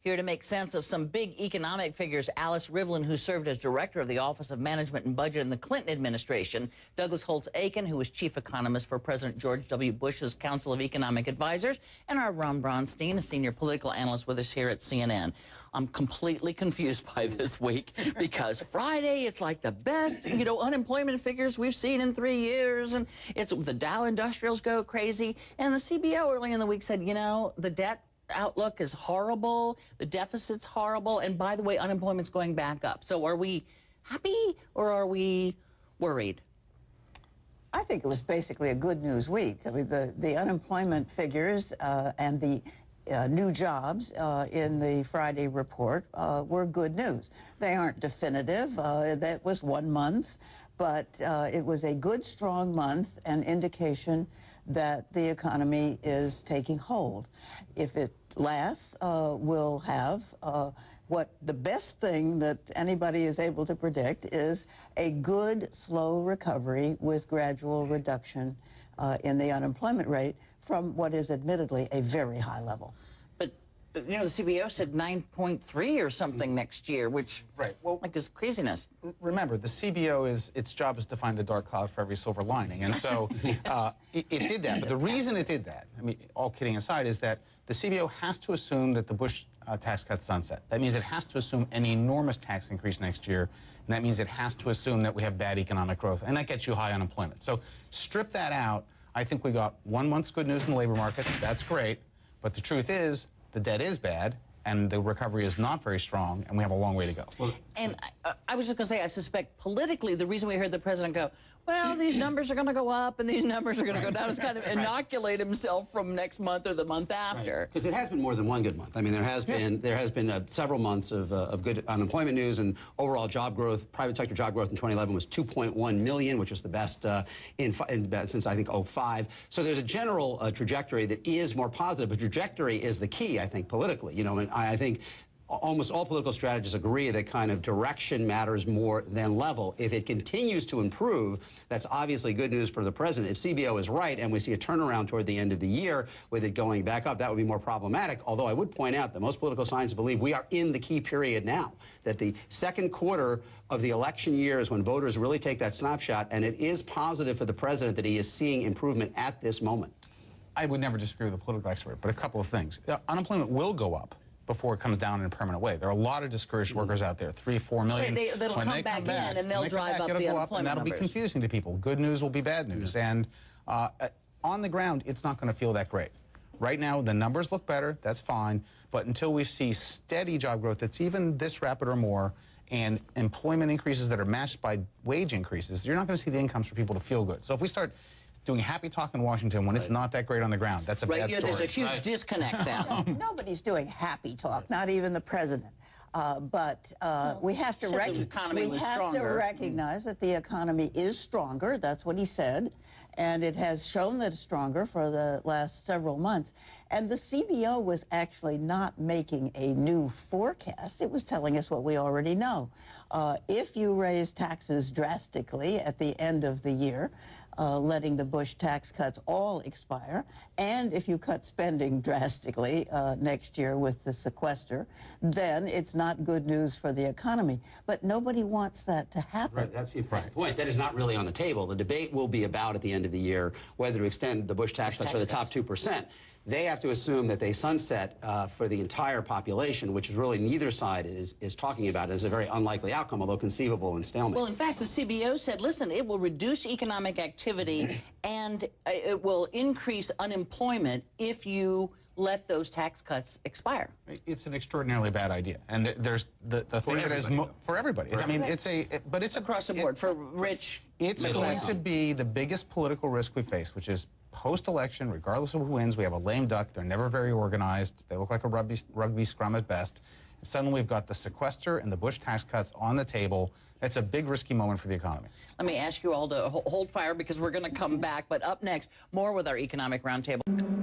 Here to make sense of some big economic figures, Alice Rivlin, who served as director of the Office of Management and Budget in the Clinton administration, Douglas Holtz-Aiken, who was chief economist for President George W. Bush's Council of Economic Advisors, and our Ron Bronstein, a senior political analyst with us here at CNN. I'm completely confused by this week because Friday, it's like the best, unemployment figures we've seen in 3 years, and it's the Dow Industrials go crazy, and the CBO early in the week said, the debt outlook is horrible, the deficit's horrible, and by the way, unemployment's going back up. So are we happy or are we worried? I think it was basically a good news week. I mean, the unemployment figures and the new jobs in the Friday report were good news. They aren't definitive. That was 1 month, but it was a good, strong month, an indication that the economy is taking hold. If it lasts, we'll have what the best thing that anybody is able to predict is a good, slow recovery with gradual reduction in the unemployment rate from what is admittedly a very high level. But, the CBO said 9.3 or something next year, which is craziness. Remember, the CBO its job is to find the dark cloud for every silver lining. And so it did that. But the reason it did that, all kidding aside, is that the CBO has to assume that the Bush tax cuts sunset. That means it has to assume an enormous tax increase next year. And that means it has to assume that we have bad economic growth. And that gets you high unemployment. So strip that out. I think we got 1 month's good news in the labor market. That's great. But the truth is, the debt is bad, and the recovery is not very strong, and we have a long way to go. And I was just going to say, I suspect politically the reason we heard the president go, well, these numbers are going to go up and these numbers are going to go down is kind of inoculate himself from next month or the month after. Because it has been more than one good month. I mean, there has been several months of good unemployment news, and overall job growth, private sector job growth in 2011 was 2.1 million, which was the best since I think '05. So there's a general trajectory that is more positive, but trajectory is the key, I think, politically. I think almost all political strategists agree that kind of direction matters more than level. If it continues to improve, that's obviously good news for the president. If CBO is right and we see a turnaround toward the end of the year with it going back up, that would be more problematic. Although I would point out that most political scientists believe we are in the key period now, that the second quarter of the election year is when voters really take that snapshot, and it is positive for the president that he is seeing improvement at this moment. I would never disagree with a political expert, but a couple of things. Unemployment will go up before it comes down in a permanent way. There are a lot of discoured workers out there, 3, 4 million. They'll come back in and they'll drive up the unemployment and that'll be confusing to people. Good news will be bad news. And on the ground, it's not going to feel that great. Right now, the numbers look better. That's fine. But until we see steady job growth that's even this rapid or more, and employment increases that are matched by wage increases, you're not going to see the incomes for people to feel good. So if we start doing happy talk in Washington when it's not that great on the ground, that's a bad story. There's a huge disconnect now. Nobody's doing happy talk, not even the president. But we have to recognize that the economy is stronger. That's what he said. And it has shown that it's stronger for the last several months. And the CBO was actually not making a new forecast. It was telling us what we already know. If you raise taxes drastically at the end of the year, letting the Bush tax cuts all expire, and if you cut spending drastically next year with the sequester, then it's not good news for the economy. But nobody wants that to happen. Right, that's the important point. That is not really on the table. The debate will be about, at the end of the year, whether to extend the Bush tax cuts for the top 2%. They have to assume that they sunset for the entire population, which is really neither side is talking about as a very unlikely outcome, although conceivable in stalemate. Well, in fact, the CBO said, listen, it will reduce economic activity and it will increase unemployment if you let those tax cuts expire. It's an extraordinarily bad idea, and there's the thing that is for everybody. I mean, but it's across the board for rich. It's going to be the biggest political risk we face, which is post-election, regardless of who wins, we have a lame duck. They're never very organized. They look like a rugby scrum at best. And suddenly we've got the sequester and the Bush tax cuts on the table. It's a big, risky moment for the economy. Let me ask you all to hold fire because we're going to come back. But up next, more with our Economic Roundtable.